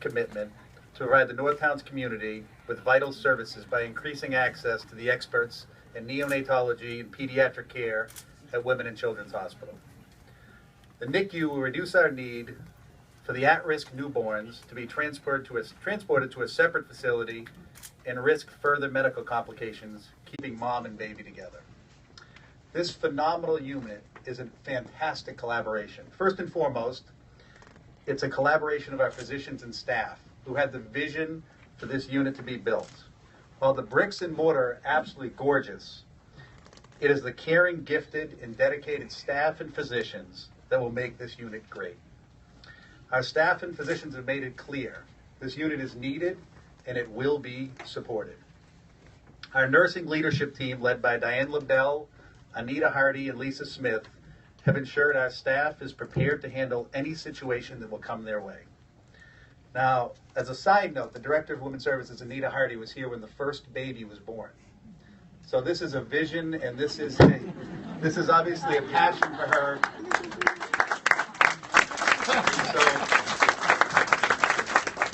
commitment to provide the Northtowns community with vital services by increasing access to the experts in neonatology and pediatric care at Women and Children's Hospital. The NICU will reduce our need for the at-risk newborns to be transported to a separate facility and risk further medical complications, keeping mom and baby together. This phenomenal unit is a fantastic collaboration. First and foremost, it's a collaboration of our physicians and staff who had the vision for this unit to be built. While the bricks and mortar are absolutely gorgeous, it is the caring, gifted, and dedicated staff and physicians that will make this unit great. Our staff and physicians have made it clear this unit is needed and it will be supported. Our nursing leadership team, led by Diane Lebel, Anita Hardy, and Lisa Smith, have ensured our staff is prepared to handle any situation that will come their way. Now, as a side note, the Director of Women's Services, Anita Hardy, was here when the first baby was born. So this is a vision, and this is obviously a passion for her. So,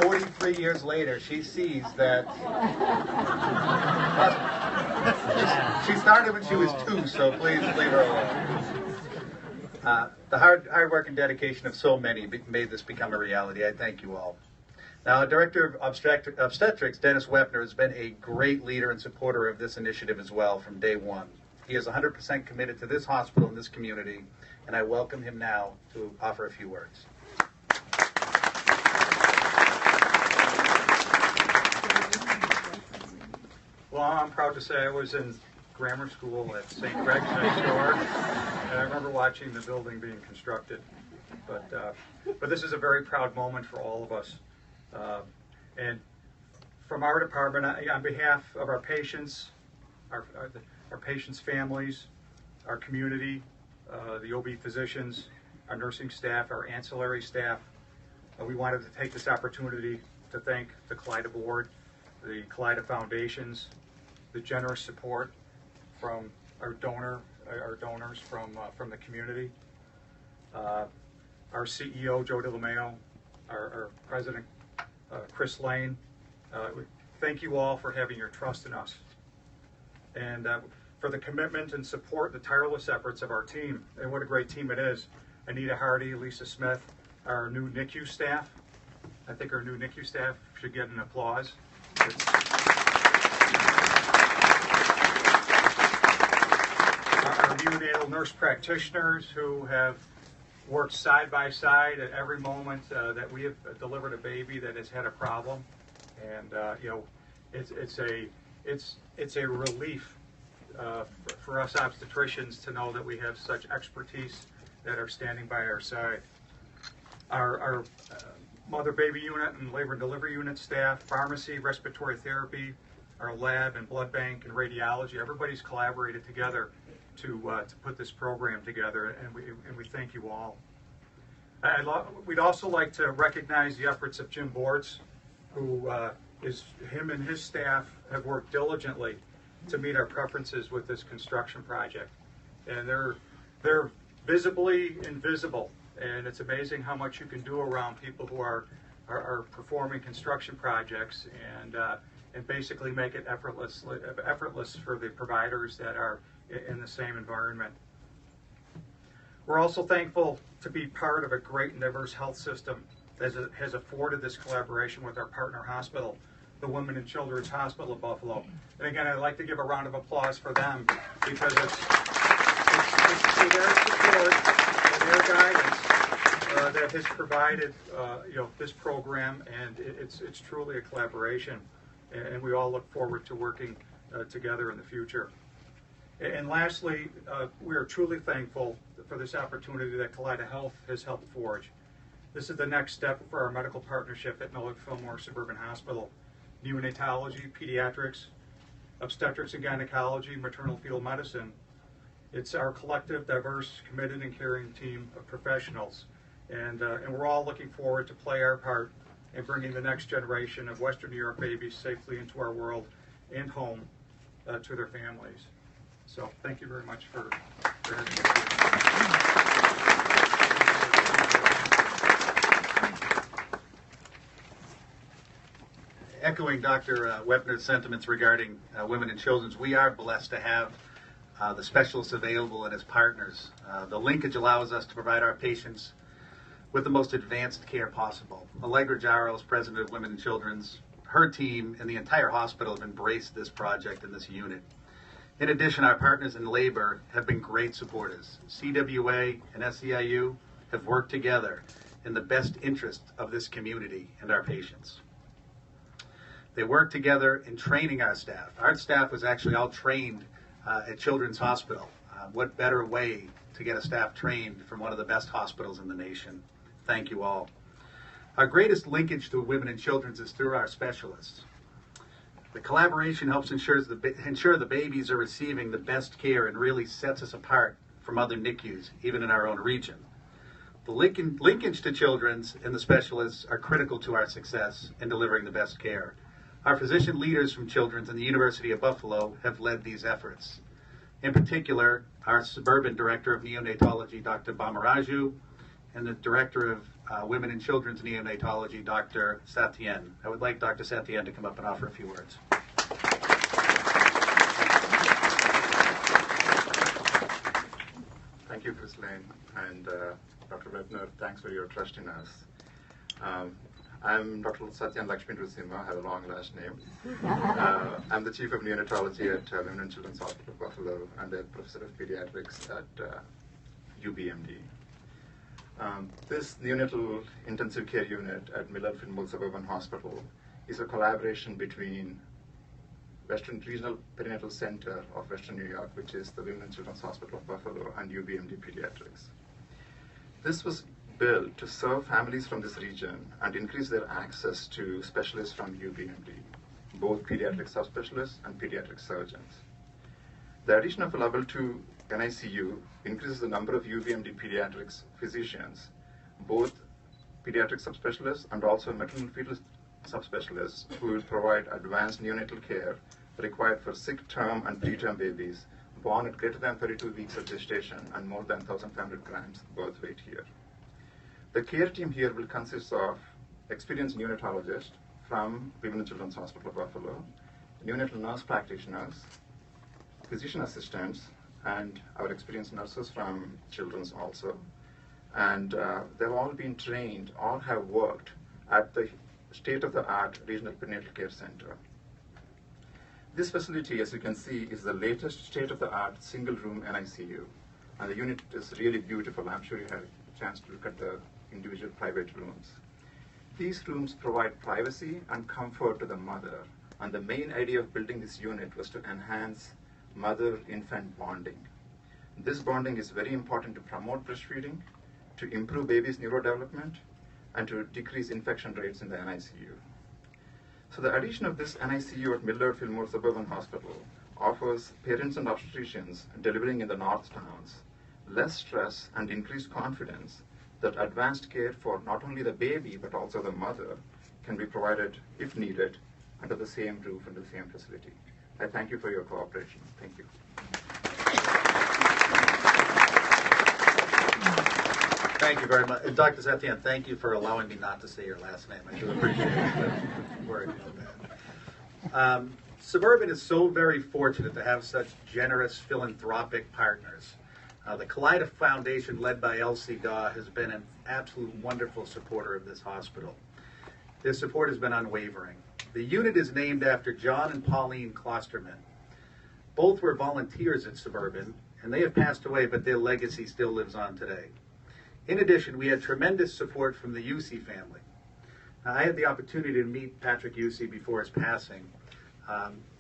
43 years later, she sees that she started when she was 2, so please leave her alone. The hard work and dedication of so many made this become a reality. I thank you all. Now, Director of Obstetrics, Dennis Wepner, has been a great leader and supporter of this initiative as well from day one. He is 100% committed to this hospital and this community, and I welcome him now to offer a few words. Well, I'm proud to say I was in grammar school at St. Greg's next door, and I remember watching the building being constructed. But this is a very proud moment for all of us. And from our department, on behalf of our patients, our patients' families, our community, the OB physicians, our nursing staff, our ancillary staff, we wanted to take this opportunity to thank the Kaleida Board, the Kaleida Foundations, the generous support from our donors from the community, our CEO Joe DiLomeo, our President Chris Lane. Thank you all for having your trust in us, and for the commitment and support, the tireless efforts of our team. And what a great team it is! Anita Hardy, Lisa Smith, our new NICU staff. I think our new NICU staff should get an applause. Our neonatal nurse practitioners who have worked side by side at every moment that we have delivered a baby that has had a problem, and it's a relief for us obstetricians to know that we have such expertise that are standing by our side. Our mother-baby unit and labor and delivery unit staff, pharmacy, respiratory therapy, our lab and blood bank and radiology, everybody's collaborated together to put this program together, and we thank you all. We'd also like to recognize the efforts of Jim Bortz, who him and his staff have worked diligently to meet our preferences with this construction project, and they're visibly invisible, and it's amazing how much you can do around people who are performing construction projects and basically make it effortless for the providers that are in the same environment. We're also thankful to be part of a great and diverse health system that has afforded this collaboration with our partner hospital, the Women and Children's Hospital of Buffalo. And again, I'd like to give a round of applause for them, because it's their support and their guidance that has provided this program, and it's truly a collaboration, and we all look forward to working together in the future. And lastly, we are truly thankful for this opportunity that Kaleida Health has helped forge. This is the next step for our medical partnership at Millard, Fillmore, Suburban Hospital. Neonatology, pediatrics, obstetrics and gynecology, maternal fetal medicine. It's our collective, diverse, committed, and caring team of professionals. And we're all looking forward to play our part in bringing the next generation of Western New York babies safely into our world and home to their families. So thank you very much for having me. Echoing Dr. Wepner's sentiments regarding women and children's, we are blessed to have the specialists available and as partners. The linkage allows us to provide our patients with the most advanced care possible. Allegra Giles, president of Women and Children's, her team and the entire hospital have embraced this project and this unit. In addition, our partners in labor have been great supporters. CWA and SEIU have worked together in the best interest of this community and our patients. They work together in training our staff. Our staff was actually all trained at Children's Hospital. What better way to get a staff trained from one of the best hospitals in the nation? Thank you all. Our greatest linkage to Women and Children's is through our specialists. The collaboration helps ensure the babies are receiving the best care and really sets us apart from other NICUs, even in our own region. The linkage to Children's and the specialists are critical to our success in delivering the best care. Our physician leaders from Children's and the University of Buffalo have led these efforts. In particular, our Suburban Director of Neonatology, Dr. Bamaraju, and the Director of Women and Children's Neonatology, Dr. Satien. I would like Dr. Satien to come up and offer a few words. Thank you, Chris Lane, and Dr. Webner, thanks for your trust in us. I'm Dr. Satyan Lakshmi Nrsimha, I have a long last name. I'm the Chief of Neonatology at Women and Children's Hospital of Buffalo and a Professor of Pediatrics at UBMD. This neonatal intensive care unit at Millard, Fillmore, Suburban Hospital is a collaboration between Western Regional Perinatal Center of Western New York, which is the Women and Children's Hospital of Buffalo, and UBMD Pediatrics. This was built to serve families from this region and increase their access to specialists from UBMD, both pediatric subspecialists and pediatric surgeons. The addition of a level 2 NICU increases the number of UBMD pediatrics physicians, both pediatric subspecialists and also maternal fetal subspecialists who will provide advanced neonatal care required for sick term and preterm babies born at greater than 32 weeks of gestation and more than 1,500 grams birth weight here. The care team here will consist of experienced neonatologists from Women and Children's Hospital of Buffalo, neonatal nurse practitioners, physician assistants, and our experienced nurses from Children's also. And they've all been trained, all have worked at the state-of-the-art Regional Perinatal Care Center. This facility, as you can see, is the latest state-of-the-art single-room NICU. And the unit is really beautiful. I'm sure you had a chance to look at the individual private rooms. These rooms provide privacy and comfort to the mother. And the main idea of building this unit was to enhance mother-infant bonding. This bonding is very important to promote breastfeeding, to improve baby's neurodevelopment, and to decrease infection rates in the NICU. So the addition of this NICU at Millard Fillmore Suburban Hospital offers parents and obstetricians delivering in the north towns less stress and increased confidence that advanced care for not only the baby but also the mother can be provided, if needed, under the same roof and the same facility. I thank you for your cooperation. Thank you. Thank you very much. And Dr. Satyan, thank you for allowing me not to say your last name. I do appreciate it. I'm worried about that. Suburban is so very fortunate to have such generous philanthropic partners. The Kaleida Foundation, led by Elsie Daw, has been an absolute wonderful supporter of this hospital. Their support has been unwavering. The unit is named after John and Pauline Klosterman. Both were volunteers at Suburban, and they have passed away, but their legacy still lives on today. In addition, we had tremendous support from the Yusi family. I had the opportunity to meet Patrick Yusi before his passing.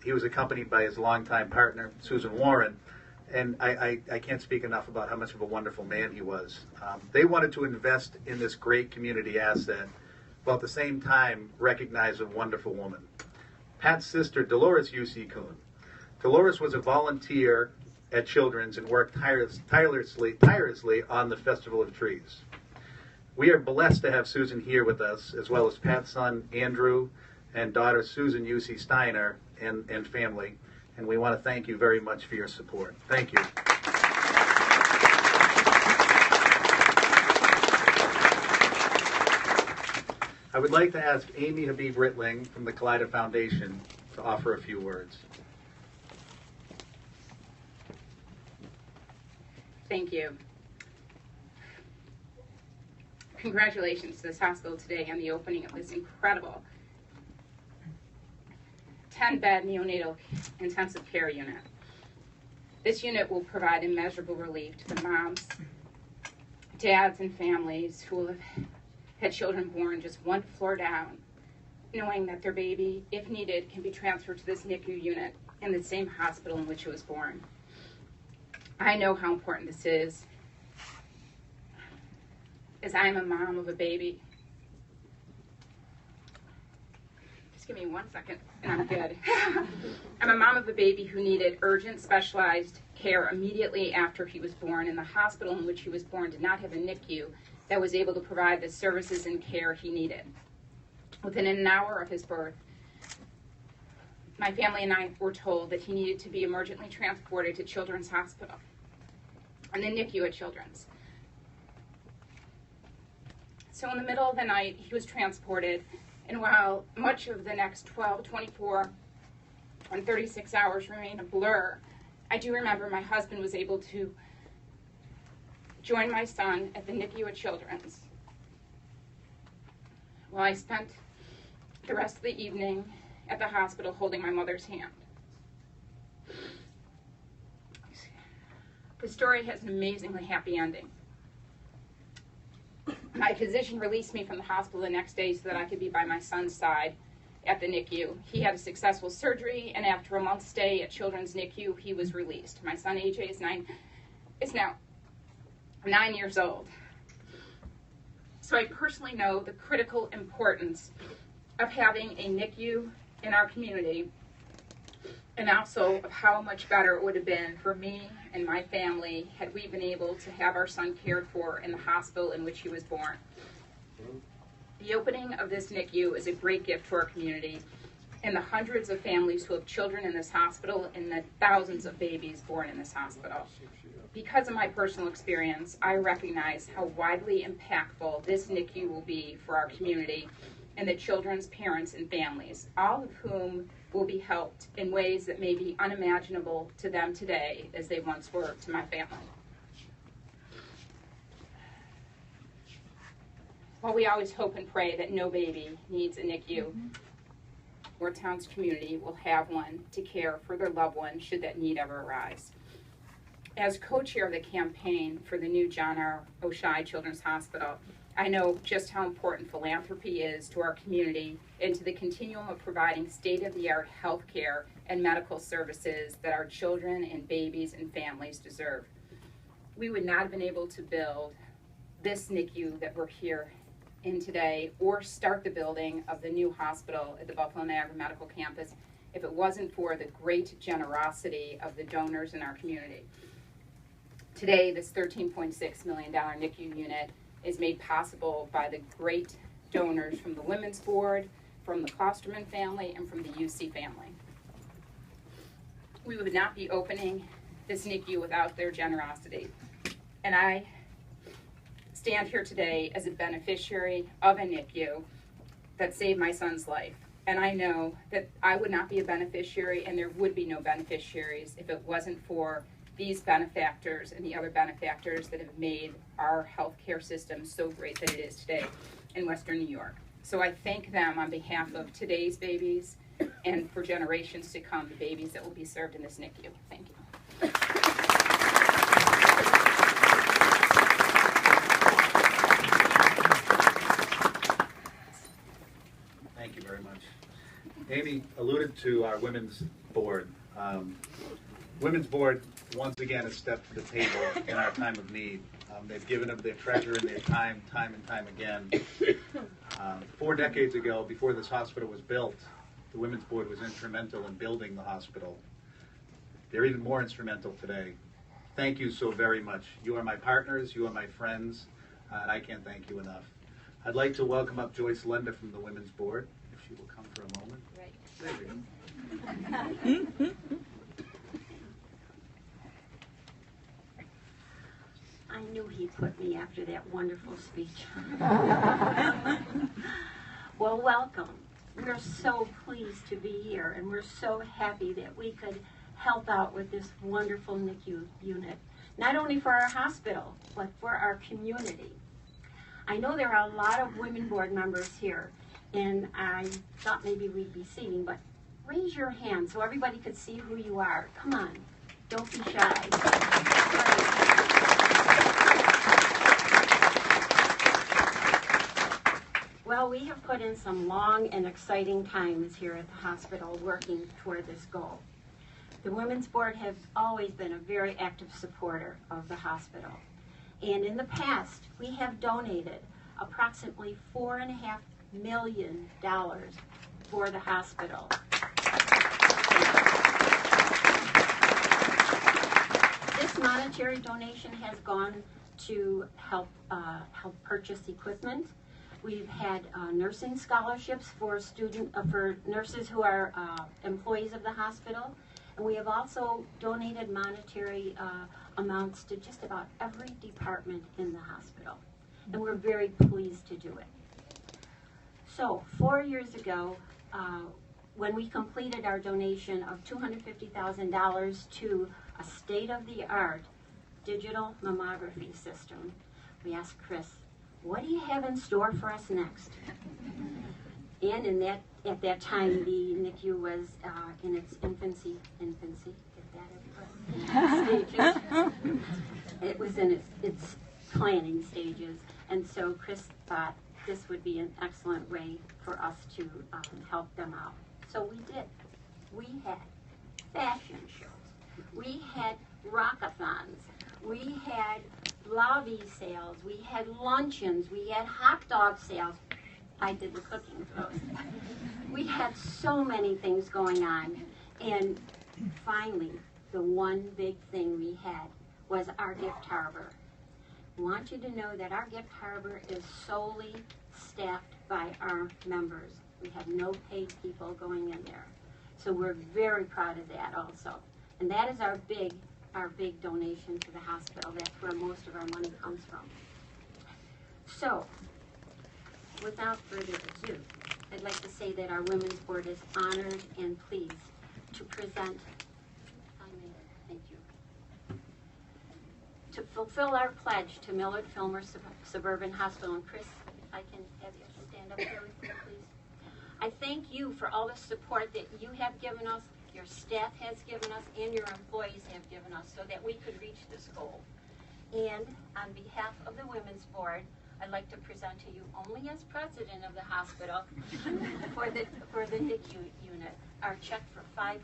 He was accompanied by his longtime partner, Susan Warren, and I can't speak enough about how much of a wonderful man he was. They wanted to invest in this great community asset, while at the same time recognize a wonderful woman. Pat's sister, Dolores Yusi Kuhn. Dolores was a volunteer at Children's and worked tirelessly on the Festival of Trees. We are blessed to have Susan here with us, as well as Pat's son, Andrew, and daughter, Susan Yusi Steiner, and family. And we want to thank you very much for your support. Thank you. I would like to ask Amy Habib-Ritling from the Kaleida Foundation to offer a few words. Thank you. Congratulations to this hospital today on the opening of this incredible 10-bed neonatal intensive care unit. This unit will provide immeasurable relief to the moms, dads, and families who have had children born just one floor down, knowing that their baby, if needed, can be transferred to this NICU unit in the same hospital in which it was born. I know how important this is, as I am a mom of a baby. Just give me 1 second, and I'm good. I'm a mom of a baby who needed urgent, specialized care immediately after he was born, and the hospital in which he was born did not have a NICU that was able to provide the services and care he needed. Within an hour of his birth, my family and I were told that he needed to be emergently transported to Children's Hospital and the NICU at Children's. So in the middle of the night, he was transported, and while much of the next 12, 24, and 36 hours remain a blur, I do remember my husband was able to join my son at the NICU at Children's, while I spent the rest of the evening at the hospital holding my mother's hand. The story has an amazingly happy ending. My physician released me from the hospital the next day so that I could be by my son's side at the NICU. He had a successful surgery, and after a month's stay at Children's NICU, he was released. My son AJ is now 9 years old. So I personally know the critical importance of having a NICU in our community, and also of how much better it would have been for me and my family had we been able to have our son cared for in the hospital in which he was born. The opening of this NICU is a great gift to our community and the hundreds of families who have children in this hospital and the thousands of babies born in this hospital. Because of my personal experience, I recognize how widely impactful this NICU will be for our community and the children's parents and families, all of whom will be helped in ways that may be unimaginable to them today as they once were to my family. While we always hope and pray that no baby needs a NICU, our town's community will have one to care for their loved one should that need ever arise. As co-chair of the campaign for the new John R. Oshai Children's Hospital, I know just how important philanthropy is to our community and to the continuum of providing state-of-the-art health care and medical services that our children and babies and families deserve. We would not have been able to build this NICU that we're here in today or start the building of the new hospital at the Buffalo Niagara Medical Campus if it wasn't for the great generosity of the donors in our community. Today, this $13.6 million NICU unit is made possible by the great donors from the Women's Board, from the Klosterman family, and from the UC family. We would not be opening this NICU without their generosity. And I stand here today as a beneficiary of a NICU that saved my son's life. And I know that I would not be a beneficiary, and there would be no beneficiaries if it wasn't for these benefactors and the other benefactors that have made our healthcare system so great that it is today in Western New York. So I thank them on behalf of today's babies and for generations to come, the babies that will be served in this NICU. Thank you. Thank you very much. Amy alluded to our Women's Board. Women's Board, once again, has stepped to the table in our time of need. They've given up their treasure and their time and time again. 4 decades ago, before this hospital was built, the Women's Board was instrumental in building the hospital. They're even more instrumental today. Thank you so very much. You are my partners, you are my friends, and I can't thank you enough. I'd like to welcome up Joyce Lenda from the Women's Board, if she will come for a moment. Right. There we go. I knew he put me after that wonderful speech. Well, welcome. We're so pleased to be here, and we're so happy that we could help out with this wonderful NICU unit, not only for our hospital, but for our community. I know there are a lot of women board members here, and I thought maybe we'd be seeing, but raise your hand so everybody could see who you are. Come on, don't be shy. Well, we have put in some long and exciting times here at the hospital working toward this goal. The Women's Board has always been a very active supporter of the hospital. And in the past, we have donated approximately $4.5 million for the hospital. This monetary donation has gone to help purchase equipment. We've had nursing scholarships for nurses who are employees of the hospital, and we have also donated monetary amounts to just about every department in the hospital, and we're very pleased to do it. So 4 years ago, when we completed our donation of $250,000 to a state-of-the-art digital mammography system, we asked Chris, what do you have in store for us next? And at that time, the NICU was in its infancy, if that is correct, stages. It was in its planning stages. And so Chris thought this would be an excellent way for us to help them out. So we did. We had fashion shows. We had rock-a-thons. We had lobby sales, we had luncheons, we had hot dog sales. I did the cooking for those. We had so many things going on. And finally, the one big thing we had was our gift harbor. I want you to know that our gift harbor is solely staffed by our members. We have no paid people going in there. So we're very proud of that also. And that is our big donation to the hospital. That's where most of our money comes from. So, without further ado, I'd like to say that our Women's Board is honored and pleased to present, thank you, to fulfill our pledge to Millard, Fillmore, Suburban Hospital. And Chris, if I can have you stand up here with me, please. I thank you for all the support that you have given us, your staff has given us, and your employees have given us so that we could reach this goal. And on behalf of the Women's Board, I'd like to present to you only as president of the hospital for the NICU unit, our check for $500,000.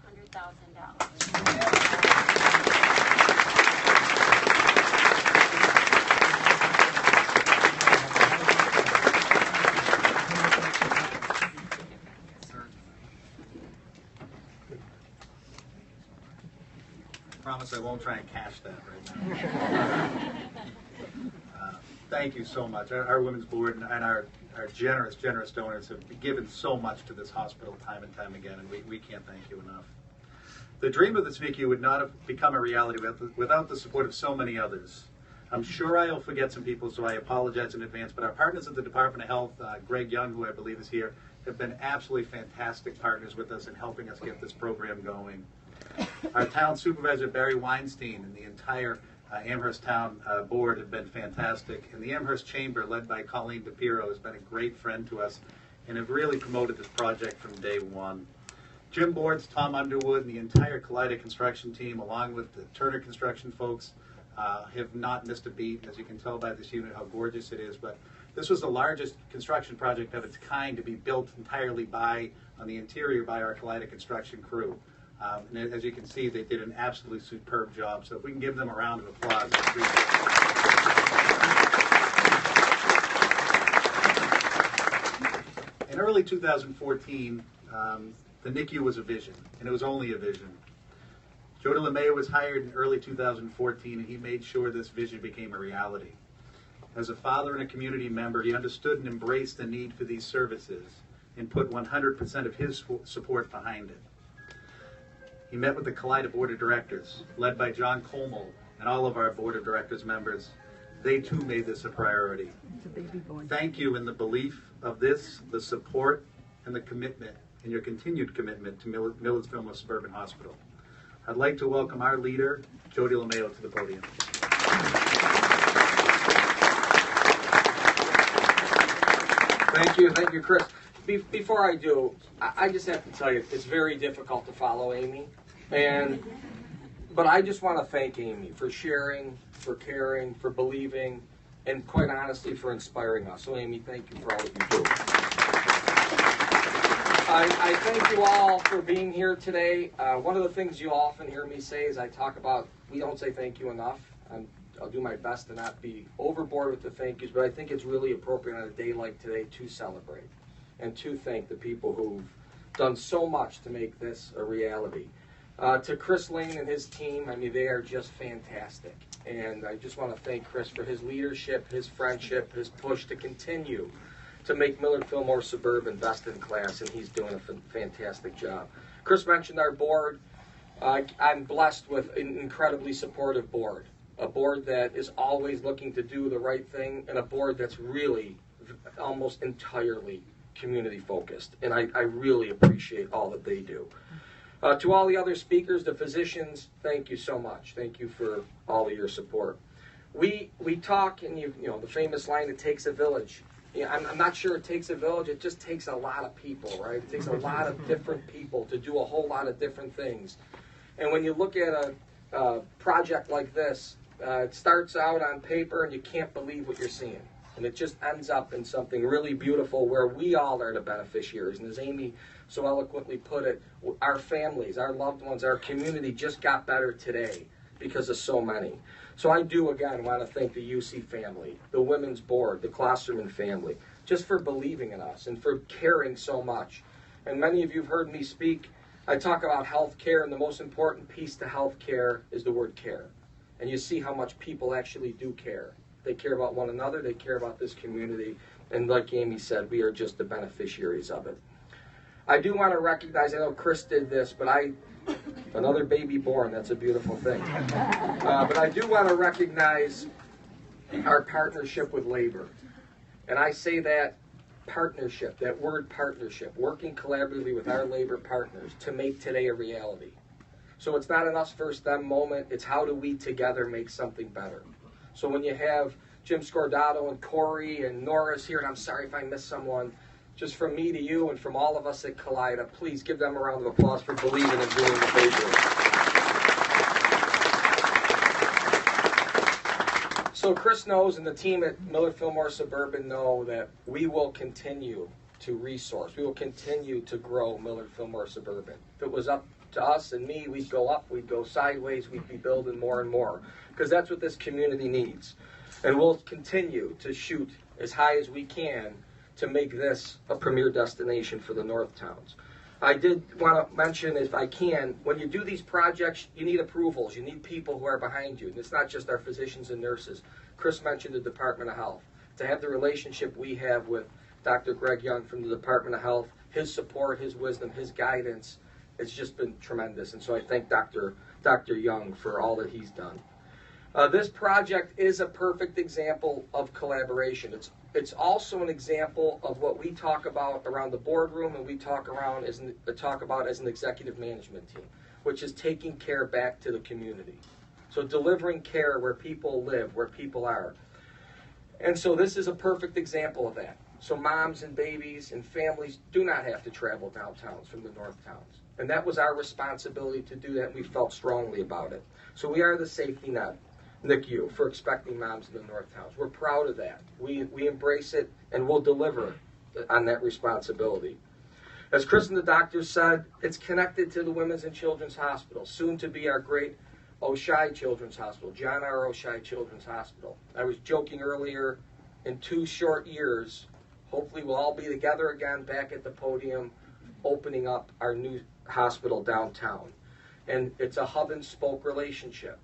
Promise I won't try and cash that right now. Thank you so much. Our Women's Board and our generous donors have given so much to this hospital time and time again, and we can't thank you enough. The dream of this NICU would not have become a reality without the support of so many others. I'm sure I'll forget some people, so I apologize in advance, but our partners at the Department of Health, Greg Young, who I believe is here, have been absolutely fantastic partners with us in helping us get this program going. Our town supervisor, Barry Weinstein, and the entire Amherst Town Board have been fantastic. And the Amherst Chamber, led by Colleen DePiro, has been a great friend to us and have really promoted this project from day one. Jim Boards, Tom Underwood, and the entire Kaleida construction team, along with the Turner construction folks, have not missed a beat. As you can tell by this unit how gorgeous it is. But this was the largest construction project of its kind to be built entirely on the interior by our Kaleida construction crew. And as you can see, they did an absolutely superb job. So if we can give them a round of applause, I appreciate it. In early 2014, the NICU was a vision, and it was only a vision. Joe DeLeMayo was hired in early 2014, and he made sure this vision became a reality. As a father and a community member, he understood and embraced the need for these services and put 100% of his support behind it. He met with the Kaleida Board of Directors, led by John Colmel and all of our Board of Directors members, they too made this a priority. Thank you in the belief of this, the support, and the commitment, and your continued commitment to Millard's Fillmore Suburban Hospital. I'd like to welcome our leader, Jody LeMayo, to the podium. Thank you, Chris. Before I do, I just have to tell you, it's very difficult to follow Amy, but I just want to thank Amy for sharing, for caring, for believing, and quite honestly, for inspiring us. So Amy, thank you for all that you do. I thank you all for being here today. One of the things you often hear me say is I talk about, we don't say thank you enough. I'll do my best to not be overboard with the thank yous, but I think it's really appropriate on a day like today to celebrate and to thank the people who've done so much to make this a reality. To Chris Lane and his team, I mean, they are just fantastic. And I just want to thank Chris for his leadership, his friendship, his push to continue to make Millard Fillmore Suburban best in class, and he's doing a fantastic job. Chris mentioned our board. I'm blessed with an incredibly supportive board, a board that is always looking to do the right thing, and a board that's really almost entirely community focused, and I really appreciate all that they do. To all the other speakers, the physicians, thank you so much. Thank you for all of your support. We talk, and you know the famous line, it takes a village. Yeah, I'm not sure it takes a village. It just takes a lot of people, right? It takes a lot of different people to do a whole lot of different things. And when you look at a project like this, it starts out on paper and you can't believe what you're seeing. And it just ends up in something really beautiful where we all are the beneficiaries. And as Amy so eloquently put it, our families, our loved ones, our community just got better today because of so many. So I do, again, want to thank the UC family, the Women's Board, the Klosterman family, just for believing in us and for caring so much. And many of you have heard me speak. I talk about health care, and the most important piece to health care is the word care. And you see how much people actually do care. They care about one another. They care about this community. And like Amy said, we are just the beneficiaries of it. I do want to recognize, I know Chris did this, but another baby born, that's a beautiful thing. But I do want to recognize our partnership with labor. And I say that partnership, that word partnership, working collaboratively with our labor partners to make today a reality. So it's not an us versus them moment, it's how do we together make something better. So when you have Jim Scordato and Corey and Norris here, and I'm sorry if I missed someone, just from me to you and from all of us at Kaleida, please give them a round of applause for believing and doing what they do. So Chris knows and the team at Millard Fillmore Suburban know that we will continue to resource. We will continue to grow Millard Fillmore Suburban. If it was up to us and me, we'd go up, we'd go sideways, we'd be building more and more, because that's what this community needs. And we'll continue to shoot as high as we can to make this a premier destination for the North Towns. I did want to mention, if I can, when you do these projects, you need approvals. You need people who are behind you. And it's not just our physicians and nurses. Chris mentioned the Department of Health. To have the relationship we have with Dr. Greg Young from the Department of Health, his support, his wisdom, his guidance, it's just been tremendous. And so I thank Dr. Young for all that he's done. This project is a perfect example of collaboration. It's also an example of what we talk about around the boardroom and we talk about as an executive management team, which is taking care back to the community. So delivering care where people live, where people are. And so this is a perfect example of that. So moms and babies and families do not have to travel downtowns from the North Towns. And that was our responsibility to do that, and we felt strongly about it. So we are the safety net, NICU, for expecting moms in the North Towns. We're proud of that. We embrace it, and we'll deliver on that responsibility. As Chris and the doctors said, it's connected to the Women's and Children's Hospital, soon to be our great Oshai Children's Hospital, John R. Oshai Children's Hospital. I was joking earlier, in 2 short years, hopefully we'll all be together again back at the podium, opening up our new hospital downtown. And it's a hub and spoke relationship.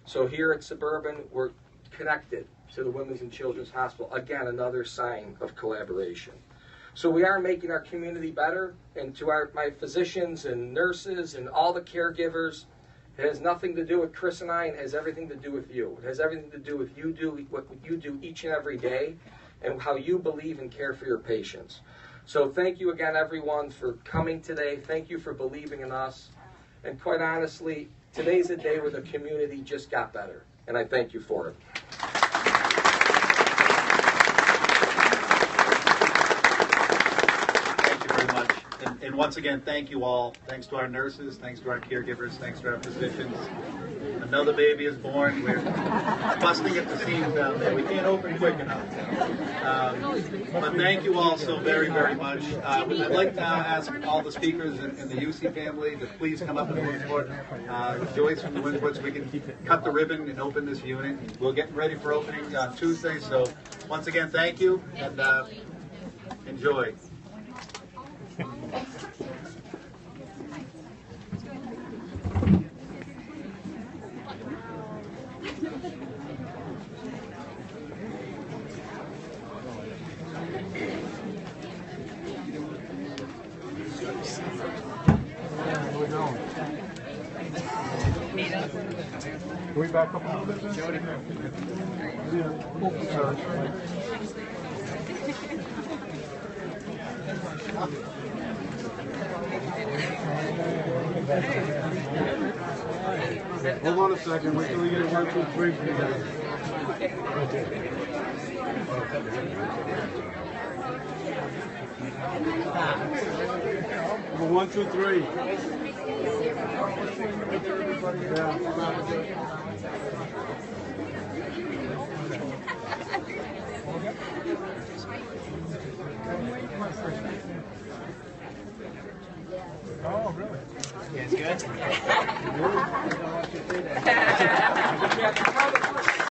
So here at Suburban, we're connected to the Women's and Children's Hospital. Again, another sign of collaboration. So we are making our community better, and to my physicians and nurses and all the caregivers, It has nothing to do with Chris and I, and it has everything to do with you. It has everything to do with what you do each and every day, and how you believe and care for your patients. So thank you again, everyone, for coming today. Thank you for believing in us. And quite honestly, today's a day where the community just got better, and I thank you for it. Thank you very much. And once again, thank you all. Thanks to our nurses, thanks to our caregivers, thanks to our physicians. Another baby is born. We're busting at the seams down there. We can't open quick enough. But thank you all so very, very much. I'd like to ask all the speakers in the UC family to please come up to the Winsport. Joyce from the Winsport, so we can cut the ribbon and open this unit. We'll get ready for opening on Tuesday. So once again, thank you, and enjoy. Can we back up a little bit? Jody. Hold on a second. Wait till we get a 1, 2, 3 for you guys. 1, 2, 3. Yeah.